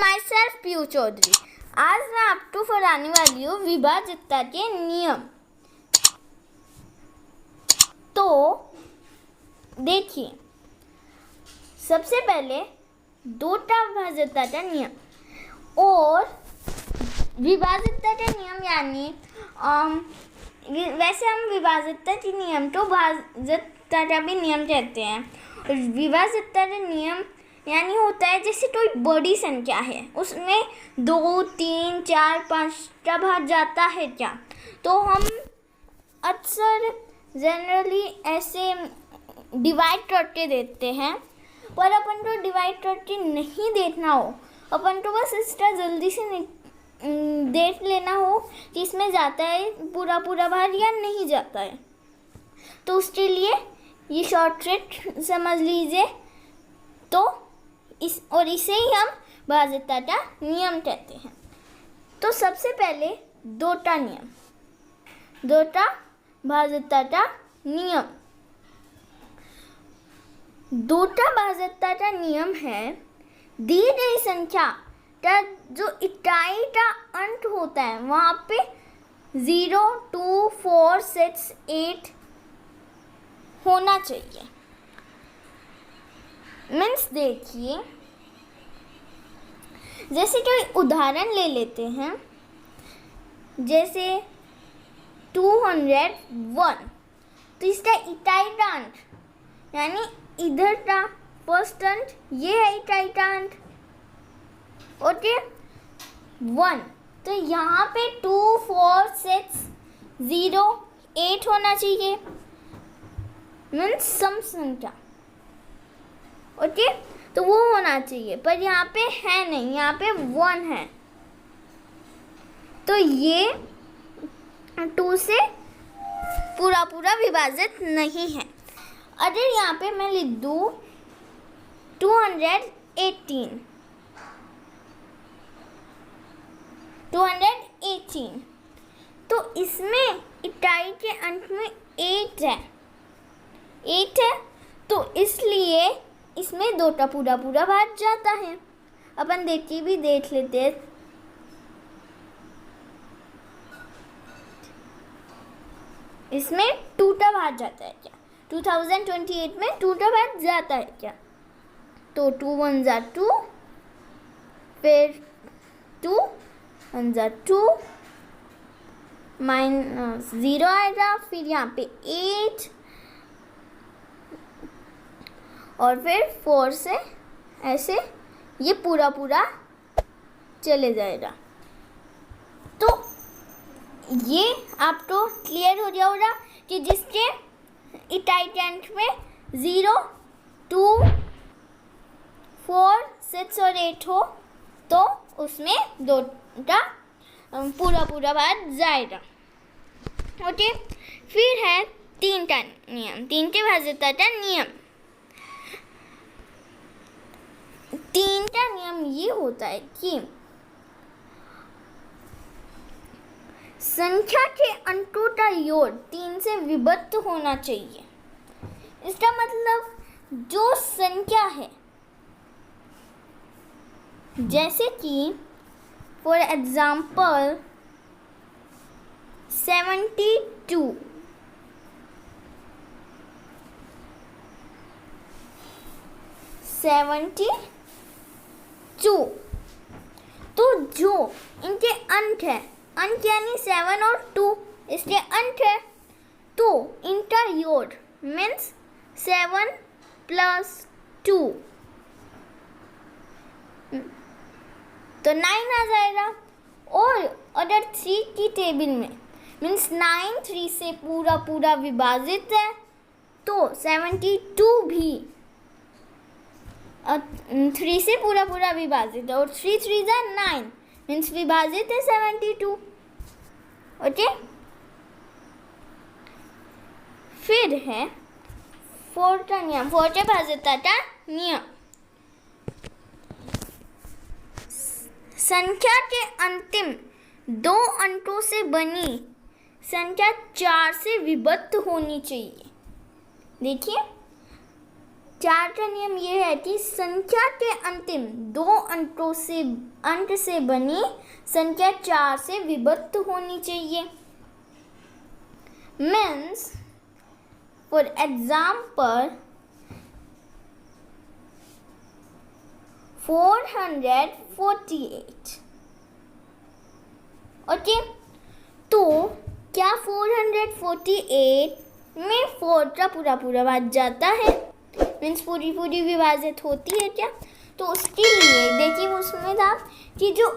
My self PU Chaudhary. आज मैं आपको पढ़ाने वाली हूँ विभाज्यता के नियम। तो देखिए, सबसे पहले दोटा विभाज्यता का नियम और विभाज्यता के नियम यानी वैसे हम विभाज्यता के नियम तो भाज्यता का भी नियम कहते हैं। और विभाज्यता का नियम यानी होता है जैसे कोई बड़ी संख्या है, उसमें 2, 3, 4, 5 का भाग जाता है क्या, तो हम अक्सर जनरली ऐसे डिवाइड करके देते हैं। पर अपन को डिवाइड करके नहीं देखना हो, अपन को बस इसका जल्दी से देख लेना हो कि इसमें जाता है पूरा भाग या नहीं जाता है, तो उसके लिए ये शॉर्टकट समझ लीजिए। तो इसे ही हम भाज्यता का नियम कहते हैं। तो सबसे पहले दोटा भाज्यता का नियम। दोटा भाज्यता का नियम है, दी गई संख्या का जो इकाई का अंक होता है वहाँ पे 0, 2, 4, 6, 8 होना चाहिए। मीन्स देखिए, जैसे कोई उदाहरण ले लेते हैं, जैसे 201, तो इसका इकाई का अंक यानी इधर का फर्स्ट अंक ये है इकाई का अंक, ओके 1, तो यहाँ पे 2, 4, 6, 0, 8 होना चाहिए, मीन्स सम संख्या, ओके तो वो होना चाहिए। पर यहाँ पे है नहीं, यहाँ पे 1 है, तो ये 2 से पूरा विभाजित नहीं है। अगर यहाँ पे मैं लिख दूँ 218, तो इसमें इकाई के अंक में 8 है, तो इसलिए इसमें दो का पूरा भाग जाता है। अपन देख लेते हैं। इसमें 2 का भाग जाता है क्या, 2028 में 2 का भाग जाता है क्या, तो 2 1 जा 2, फिर 2 1 जा 2, -0 आएगा, फिर यहाँ पे 8 और फिर 4 से ऐसे ये पूरा चले जाएगा। तो ये आपको क्लियर हो गया होगा कि जिसके इकाई के अंक में 0, 2, 4, 6 और 8 हो तो उसमें 2 का पूरा भाग जाएगा, ओके। फिर है 3 का नियम, 3 के भाज्यता का नियम। 3 का नियम ये होता है कि संख्या के अंकों का योग 3 से विभक्त होना चाहिए। इसका मतलब जो संख्या है, जैसे कि फॉर एग्जाम्पल 72, तो जो इनके अंक है, अंक यानी 7 और 2 इसके अंक है, तो इनका योग मीन्स 7 + 2 तो 9 आ जाएगा। और अगर 3 की टेबल में मीन्स 9 3 से पूरा विभाजित है, तो 72 भी 3 से पूरा विभाजित है, और 3 3 जा 9 मीन्स विभाजित है 72, ओके। फिर है 4 का नियम, 4 के भाज्यता का नियम। संख्या के अंतिम 2 अंकों से बनी संख्या 4 से विभक्त होनी चाहिए। देखिए 4वां नियम ये है कि संख्या के अंतिम 2 अंक से बनी संख्या 4 से विभक्त होनी चाहिए। Means for example 448। ओके, तो क्या 448 में 4 का पूरा भाग जाता है? मीन्स पूरी विभाजित होती है क्या? तो उसके लिए देखिए उसमें था कि जो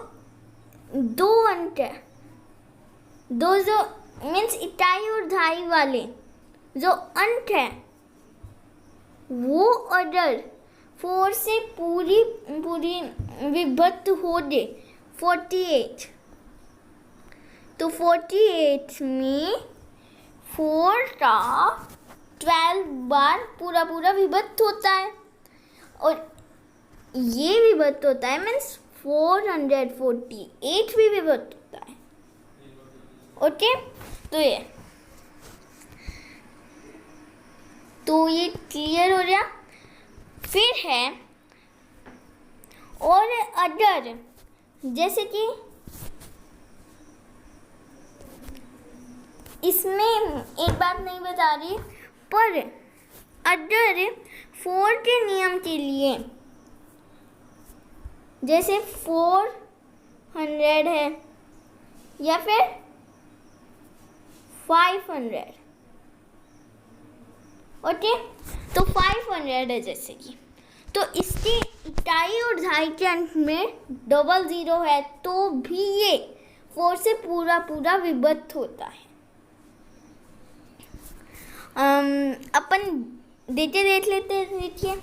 2 अंक है, दो जो मीन्स इकाई और दहाई वाले जो अंक है वो अगर 4 से पूरी विभक्त हो गए 48, तो 48 में 4 का 12 बार पूरा विभक्त होता है, और ये विभक्त होता है मीन्स 448 भी विभक्त होता है। ओके, तो ये क्लियर हो गया। फिर है और अगर जैसे कि इसमें एक बात नहीं बता रही, पर अगर 4 के नियम के लिए जैसे 400 है या फिर 500, ओके, तो 500 है जैसे कि, तो इसकी इकाई और दहाई के अंत में 00 है तो भी ये 4 से पूरा विभक्त होता है। अपन देख लेते हैं। देखिए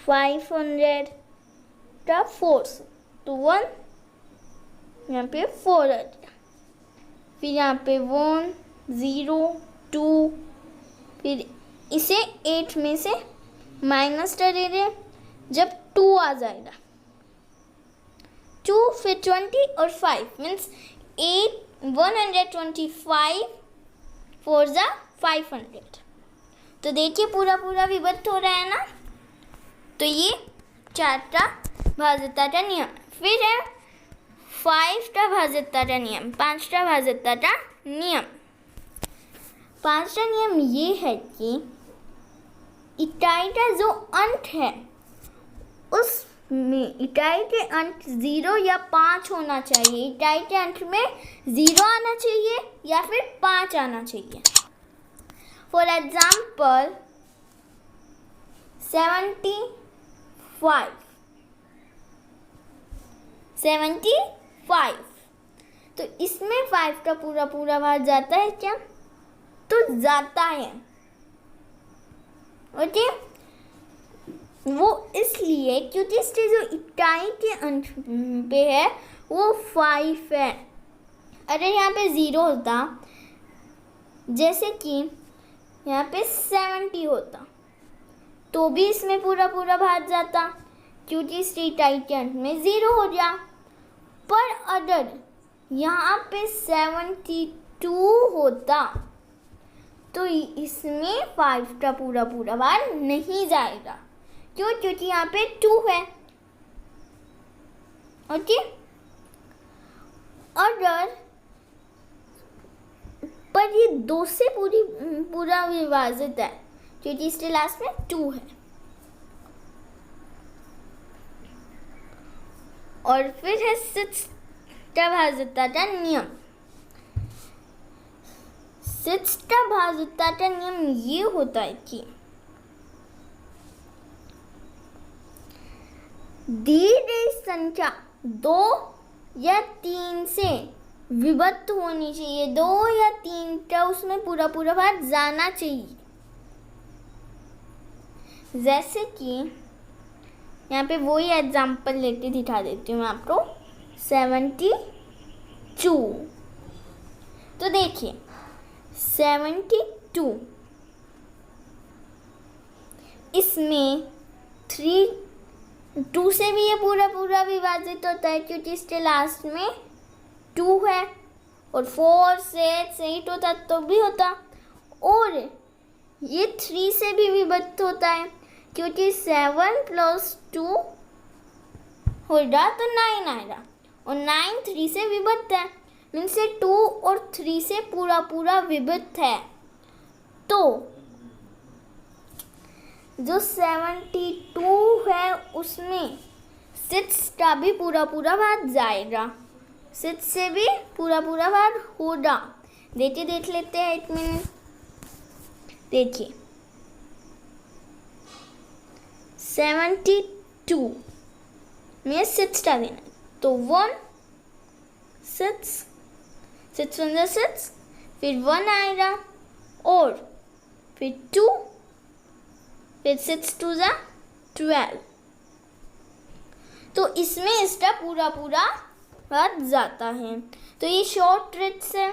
500 का 4 तो 1, यहाँ पे 4 आ गया, फिर यहाँ पे 1 0 2, फिर इसे 8 में से माइनस कर दे रहे, जब 2 आ जाएगा 2, फिर 20 और 5 मीन्स 125 4 जा 500। तो देखिए पूरा विभक्त हो रहा है ना। तो ये 4 का भाज्यता का नियम। फिर है 5 का भाज्यता का नियम, 5 का भाज्यता का नियम। 5 का नियम ये है कि इकाई का जो अंक है उसमें इकाई के अंक 0 या 5 होना चाहिए। इकाई के अंक में 0 आना चाहिए या फिर 5 आना चाहिए। फॉर एग्जाम्पल 75, तो इसमें 5 का पूरा भाग जाता है क्या? तो जाता है। ओके, वो इसलिए क्योंकि इसके जो इकाई के अंक पे है वो 5 है। अरे यहाँ पे 0 होता, जैसे कि यहाँ पे 70 होता, तो भी इसमें पूरा भाग जाता क्योंकि इसके इकाई के अंक में 0 हो गया। पर अगर यहाँ पे 72 होता तो इसमें 5 का पूरा भाग नहीं जाएगा। क्यों? क्योंकि यहाँ पे 2 है। ओके, अगर पर ये 2 से पूरा विभाजित है क्योंकि इसके लास्ट में 2 है। और फिर है 6 का भाज्यता का नियम। 6 का भाज्यता का नियम ये होता है कि दी गई संख्या 2 या 3 से विभक्त होनी चाहिए। 2 या 3 का उसमें पूरा भाग जाना चाहिए। जैसे कि यहाँ पे वही एग्जाम्पल लेके दिखा देती हूँ मैं आपको। 72, तो देखिए 72 इसमें 2 से भी ये पूरा विभाजित होता है क्योंकि इसके लास्ट में 2 है। और 4 से 8 होता तो भी होता, और ये 3 से भी विभक्त होता है क्योंकि 7 + 2 होगा तो 9 आएगा, और 9 3 से विभक्त है, मीन्स 2 और 3 से पूरा पूरा विभक्त है। तो जो 72 है उसमें 6 का भी पूरा पूरा भाग जाएगा, 6 से भी पूरा पूरा भाग होगा। देखिए, देख लेते हैं 1 मिनट। देखिए 72 में 6 का देना, तो 1 6 6 1 6, फिर 1 आएगा, और फिर 2, फिर 6 2 12। तो इसमें इसका पूरा पूरा भाग जाता है। तो ये शॉर्ट ट्रिक्स है।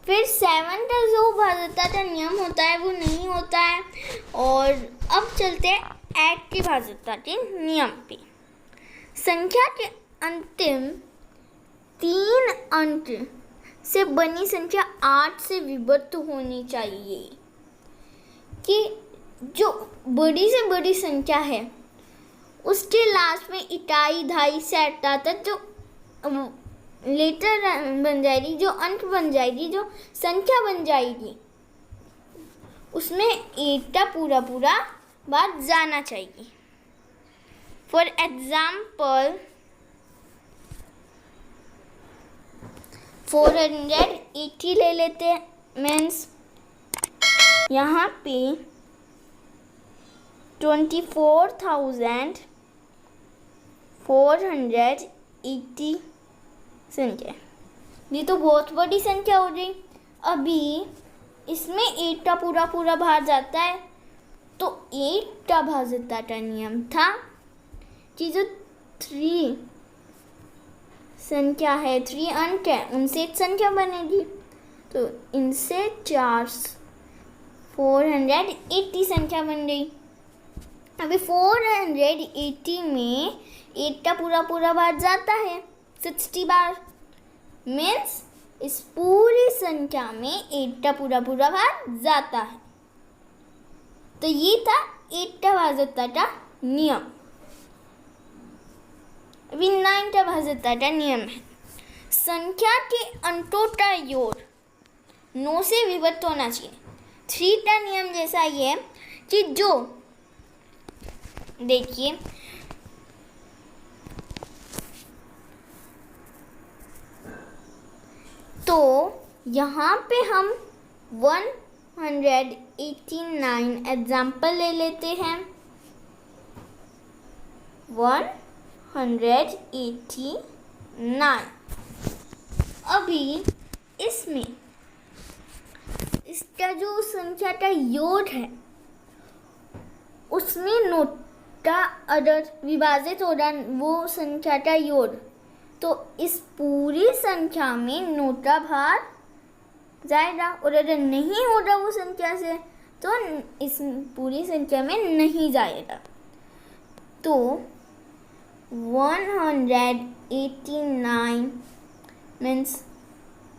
फिर 7 का जो भाज्यता का नियम होता है वो नहीं होता है। और अब चलते हैं 8 की भाज्यता के नियम पे। संख्या के अंतिम 3 अंक से बनी संख्या 8 से विभक्त होनी चाहिए। कि जो बड़ी से बड़ी संख्या है उसके लास्ट में इकाई, दहाई से अट्ठा तक जो लेटर बन जाएगी, जो अंक बन जाएगी, जो संख्या बन जाएगी, उसमें 8 का पूरा पूरा बात जाना चाहिए। फॉर एग्जाम्पल 480 ले लेते हैं, मीन्स यहाँ पे 24,480 संख्या, ये तो बहुत बड़ी संख्या हो गई। अभी इसमें 8 का पूरा पूरा भाग जाता है, तो 8 का भाज्यता का नियम था कि जो 3 संख्या है, 3 अंक है, उनसे एक संख्या बनेगी, तो इनसे 480 संख्या बन गई। अभी 480 में 8 का पूरा पूरा भाग जाता है 60 बार, मीन्स इस पूरी संख्या में 8 का पूरा पूरा भाग जाता है। तो ये था 8 का भाज्यता का नियम। अभी 9 का भाज्यता का नियम है, संख्या के अंकों का योग 9 से विभक्त होना चाहिए। 3 का नियम जैसा ये है कि जो, देखिए तो यहाँ पे हम 189 एग्जाम्पल ले लेते हैं। 189। अभी इसमें इसका जो संख्या का योग है उसमें नोट का अदर विभाजित हो रहा वो संख्या का योग, तो इस पूरी संख्या में नोट का भाग जाएगा, और अगर नहीं होगा वो संख्या से तो इस पूरी संख्या में नहीं जाएगा। तो 189 मीन्स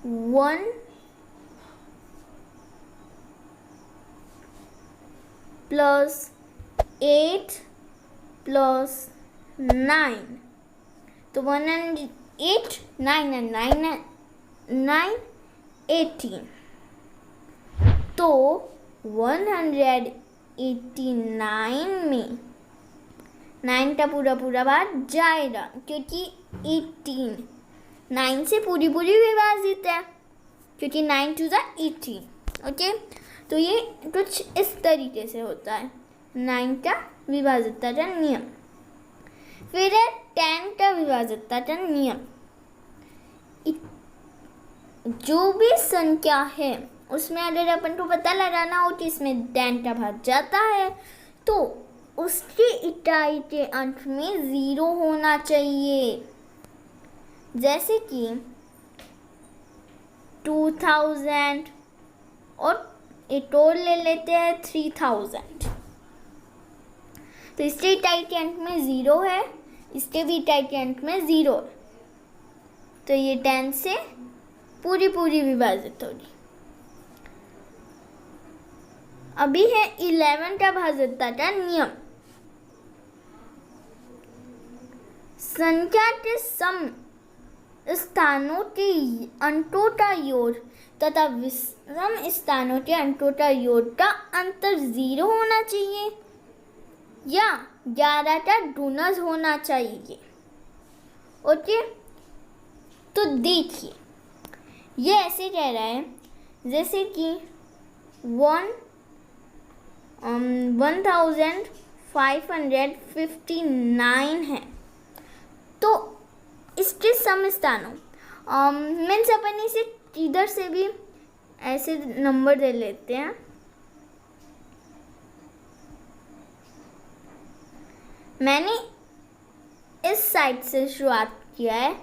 1 + 8 + 9, तो 108, 9 and 9 9 18, तो 189 में 9 का पूरा पूरा भाग जाएगा क्योंकि 18 9 से पूरी पूरी विभाजित है, क्योंकि 9 2 18। ओके, तो ये कुछ इस तरीके से होता है 9 का विभाज्यता का नियम। फिर है 10 का विभाज्यता का नियम। जो भी संख्या है उसमें अगर अपन को पता लगाना हो कि इसमें 10 का भाग जाता है तो उसकी इकाई के अंत में 0 होना चाहिए। जैसे कि 2000 और एक और ले लेते हैं 3000, तो इसके इकाई के अंत में 0 है, इसके भी इकाई के अंत में 0 है। तो ये 10 से पूरी विभाजित होगी। अभी है 11 का भाज्यता का नियम। संख्या के सम स्थानों के अंकों का योग तथा विषम स्थानों के अंकों का योग का अंतर 0 होना चाहिए या 11 का गुणज होना चाहिए। ओके, तो देखिए ये ऐसे कह रहा है जैसे कि 1559 है, तो इसके सम स्थानों मीन्स अपन इसे इधर से भी ऐसे नंबर दे लेते हैं। मैंने इस साइड से शुरुआत किया है,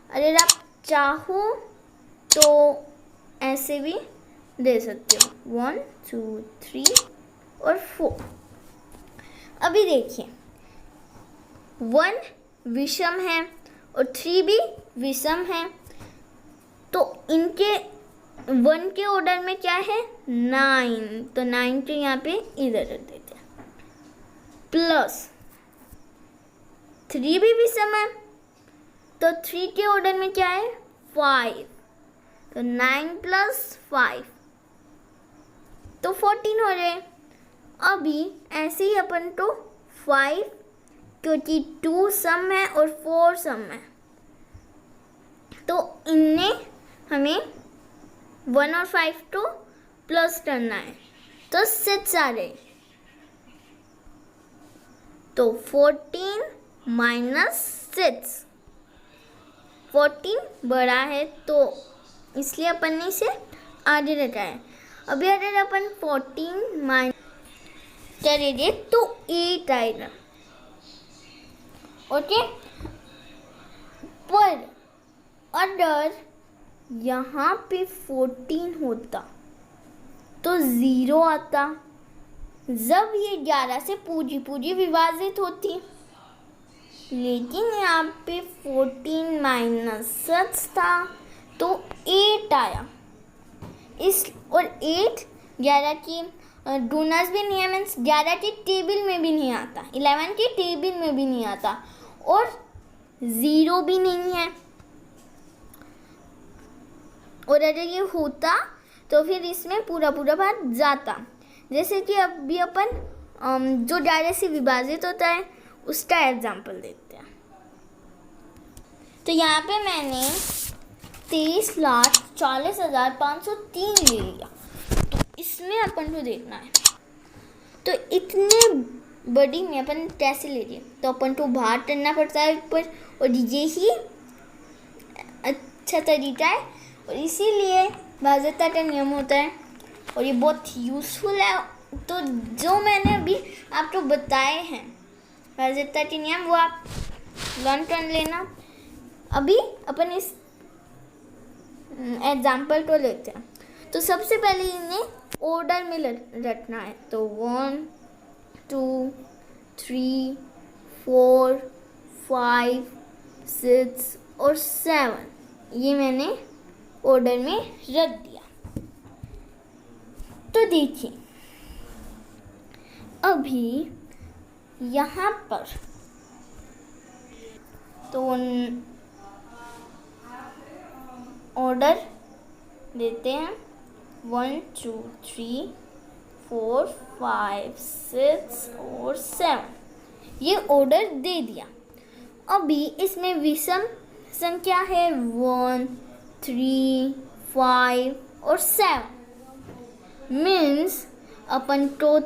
अगर आप चाहो तो ऐसे भी दे सकते हो 1 2 3 और 4। अभी देखिए 1 विषम है और 3 भी विषम है, तो इनके 1 के ऑर्डर में क्या है 9, तो 9 के यहाँ पे इधर रख देते हैं। प्लस 3 भी विषम है, तो 3 के ऑर्डर में क्या है 5, तो 9 प्लस 5 तो 14 हो गए। अभी ऐसे ही अपन को 5, क्योंकि 2 सम है और 4 सम है, तो इनने हमें 1 और 5 को प्लस करना है, तो 6 आ गए। तो 14 माइनस 6, 14 बड़ा है तो इसलिए अपन ने इसे आगे रखा है। अभी अगर अपन 14 माइनस करेंगे तो 8 आएगा। ओके, पर अगर यहाँ पे 14 होता तो 0 आता, जब ये 11 से पूरी विभाजित होती, लेकिन यहाँ पे 14 माइनस 6 था तो 8 आया। इस और 8 11 की गुणज भी नहीं है, मीन्स 11 के टेबल में भी नहीं आता, 11 के टेबल में भी नहीं आता, और 0 भी नहीं है। और अगर ये होता तो फिर इसमें पूरा भाग जाता। जैसे कि अभी अपन जो 11 से विभाजित होता है उसका एग्जाम्पल देते हैं। तो यहाँ पे मैंने 23,40,503 ले लिया, तो इसमें अपन को देखना है तो इतने बड़ी में अपन कैसे ले लिए, तो अपन को भाग करना पड़ता है ऊपर, और यही अच्छा तरीका है और इसीलिए भाज्यता का नियम होता है और ये बहुत यूज़फुल है। तो जो मैंने अभी आपको बताए हैं भाज्यता के नियम वो आप लर्न कर लेना। अभी अपन इस एग्जाम्पल को लेते हैं। तो सबसे पहले इन्हें ऑर्डर में रखना है, तो 1 2 3 4 5 6 और 7 ये मैंने ऑर्डर में रख दिया। तो देखिए अभी यहाँ पर तो ऑर्डर देते हैं 1 2 3 4 5 6 और 7 ये ऑर्डर दे दिया। अभी इसमें विषम संख्या है 1 3 5 और 7, मीन्स अपन को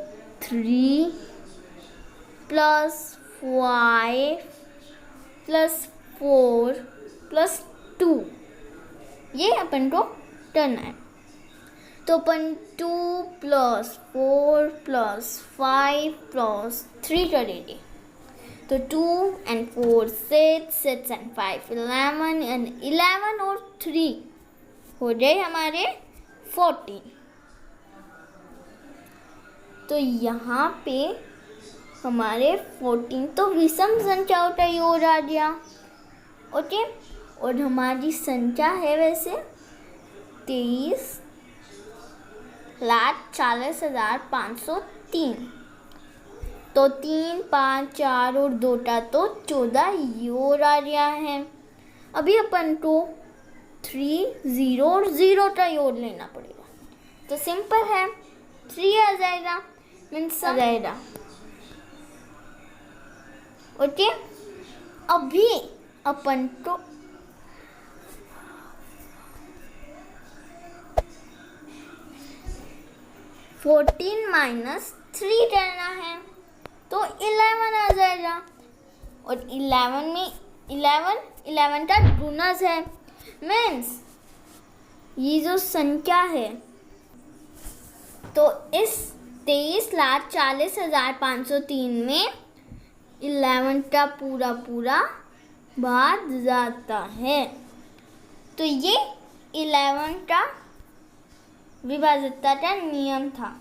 3 प्लस 5 प्लस 4 प्लस 2 ये अपन को करना है। तो अपन 2 प्लस 4 प्लस 5 प्लस 3 करेंगे, तो 2 and 4 6 6 and 5 11 and 11 और 3 हो गए हमारे 14। तो यहाँ पे हमारे 14 तो विषम संख्याओं का योग आ गया। ओके, और हमारी संख्या है वैसे 23,40,503। तो 3, 5, 4 और 2 तो 14 ये और आ गया है। अभी अपन को 3, 0 और 0 का योग लेना पड़ेगा। तो सिंपल है, 3 आ जाएगा, मीन्स आ जाएगा। ओके, अभी अपन को -3 करना है, तो 11 आ जाएगा। और 11 में 11 का गुणज है, मीन्स ये जो संख्या है, तो इस 23,40,503 में 11 का पूरा भाग जाता है। तो ये 11 का विभाज्यता का नियम था।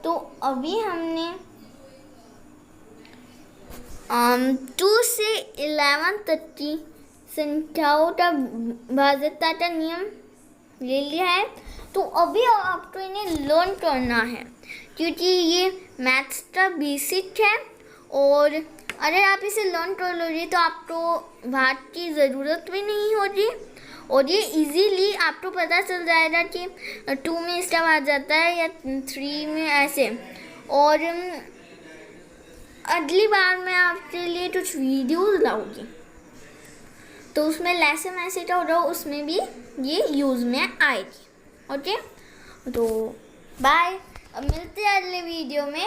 तो अभी हमने 2 से 11 तक की संख्याओं का विभाज्यता का नियम ले लिया है। तो अभी आपको इन्हें लर्न करना है, क्योंकि ये मैथ्स का बेसिक है, और अगर आप इसे लर्न कर लोगे तो आपको भाग की ज़रूरत भी नहीं होगी, और ये इजीली आपको पता चल जाएगा कि 2 में इसका भाग जाता है या 3 में, ऐसे। और अगली बार मैं आपके लिए कुछ वीडियोस लाऊंगी, तो उसमें लेसन ऐसे का होगा, उसमें भी ये यूज़ में आएगी। ओके, तो बाय, अब मिलते हैं अगले वीडियो में।